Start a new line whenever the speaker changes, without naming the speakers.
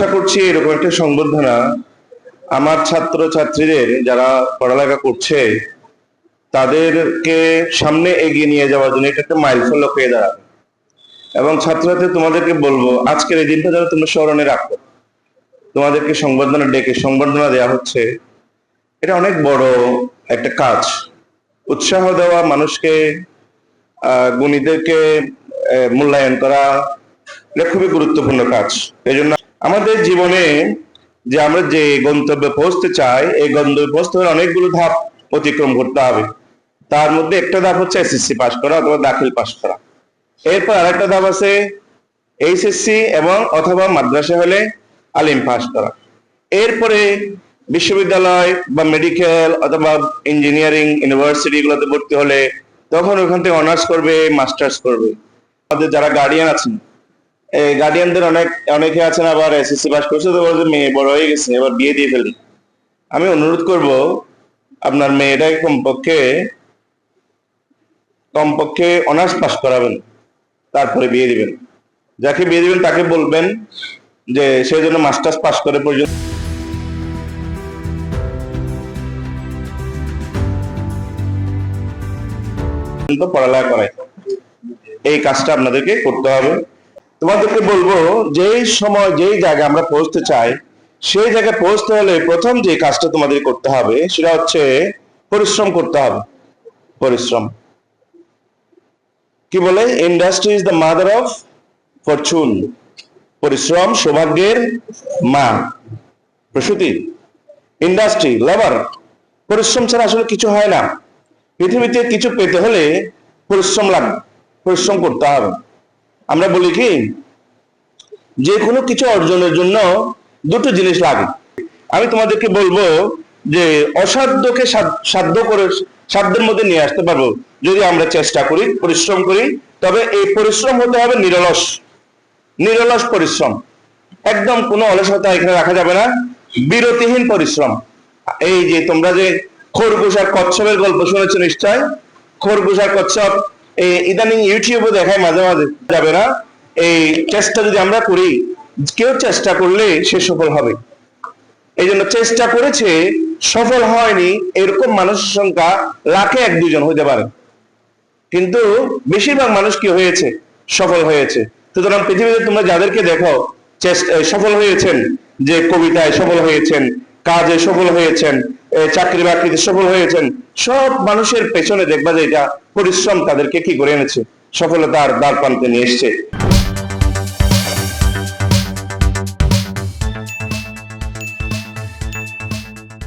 আশা করছি এরকম একটা সংবর্ধনা আমার ছাত্র ছাত্রীদের যারা পড়ালেখা করছে তাদেরকে সামনে এগিয়ে নিয়ে যাওয়ার জন্য এটা একটা মাইলফলক হয়ে দাঁড়াবে। এবং ছাত্রছাত্রী তোমাদেরকে বলবো, আজকের এই দিনটা যেন তোমরা স্মরণে রাখো। তোমাদেরকে সংবর্ধনা ডেকে সংবর্ধনা দেওয়া হচ্ছে, এটা অনেক বড় একটা কাজ। উৎসাহ দেওয়া, মানুষকে গুণীদেরকে মূল্যায়ন করা, এটা খুবই গুরুত্বপূর্ণ কাজ। এই জন্য আমাদের জীবনে যে আমরা যে গন্তব্যে পৌঁছতে চাই, এই গন্তব্যে পৌঁছতে হলে অনেকগুলো ধাপ অতিক্রম করতে হবে। তার মধ্যে একটা ধাপ হচ্ছে এসএসসি পাস করা অথবা দাখিল পাস করা। এরপর আরেকটা ধাপ আছে এইচএসসি এবং অথবা মাদ্রাসা হলে আলিম পাস করা। এরপরে বিশ্ববিদ্যালয় বা মেডিকেল অথবা ইঞ্জিনিয়ারিং ইউনিভার্সিটি গুলোতে ভর্তি হলে তখন ওখান থেকে অনার্স করবে, মাস্টার্স করবে। আমাদের যারা গার্ডিয়ান আছেন, এই গার্ডিয়ানদের অনেকে আছেন আবার এসএসসি পাস করছে তো বলছে মেয়ে বড় হয়ে গেছে, এবার বিয়ে দিয়ে ফেলি। আমি অনুরোধ করব আপনার মেয়েটাকে কমপক্ষে অনার্স পাস করাবেন, তারপরে বিয়ে দিবেন। যাকে বিয়ে দিবেন তাকে বলবেন যে সে যেন মাস্টার্স পাস করে পর্যন্ত পড়ালেখা করায়। এই কাজটা আপনাদেরকে করতে হবে। তোমাদেরকে বলবো, যেই সময় যেই জায়গায় আমরা পৌঁছতে চাই সেই জায়গায় পৌঁছতে হলে প্রথম যে কাজটা তোমাদের করতে হবে সেটা হচ্ছে পরিশ্রম করতে হবে। পরিশ্রম কি বলে, industry is the mother of Fortune. পরিশ্রম সৌভাগ্যের মা। প্রসূতি, ইন্ডাস্ট্রি, লেবার। পরিশ্রম ছাড়া আসলে কিছু হয় না। পৃথিবীতে কিছু পেতে হলে পরিশ্রম লাগবে, পরিশ্রম করতে হবে। আমরা বলি কি, যে কোনো কিছু অর্জনের জন্য দুটো জিনিস লাগে। আমি তোমাদেরকে বলবো যে অসাধ্যকে সাধ্য করে সাধ্যের মধ্যে নিয়ে আসতে পারবো যদি আমরা চেষ্টা করি, পরিশ্রম করি। তবে এই পরিশ্রম হতে হবে নিরলস, নিরলস পরিশ্রম। একদম কোনো অলসতা এখানে রাখা যাবে না, বিরতিহীন পরিশ্রম। এই যে তোমরা যে খরগোশ আর কচ্ছপের গল্প শুনেছো নিশ্চয়, খরগোশ আর কচ্ছপ এই ইদানিং ইউটিউবে দেখায় মাঝে মাঝে, যাবে না। এই চেষ্টা যদি আমরা করি, কেউ চেষ্টা করলে সে সফল হবে। এই জন্য চেষ্টা করেছে, সফল হয়নি এরকম মানুষের সংখ্যা লাখে এক দুজন হতে পারে, কিন্তু বেশিরভাগ মানুষ কি হয়েছে, সফল হয়েছে। সুতরাং পৃথিবীতে তোমরা যাদেরকে দেখো সফল হয়েছেন, যে কবিতায় সফল হয়েছেন, কাজে সফল হয়েছেন, চাকরি বাকরিতে সফল হয়েছেন, সব মানুষের পেছনে দেখবা যে এটা পরিশ্রম তাদেরকে কি করে এনেছে, সফলতার দ্বার প্রান্তে নিয়ে এসছে।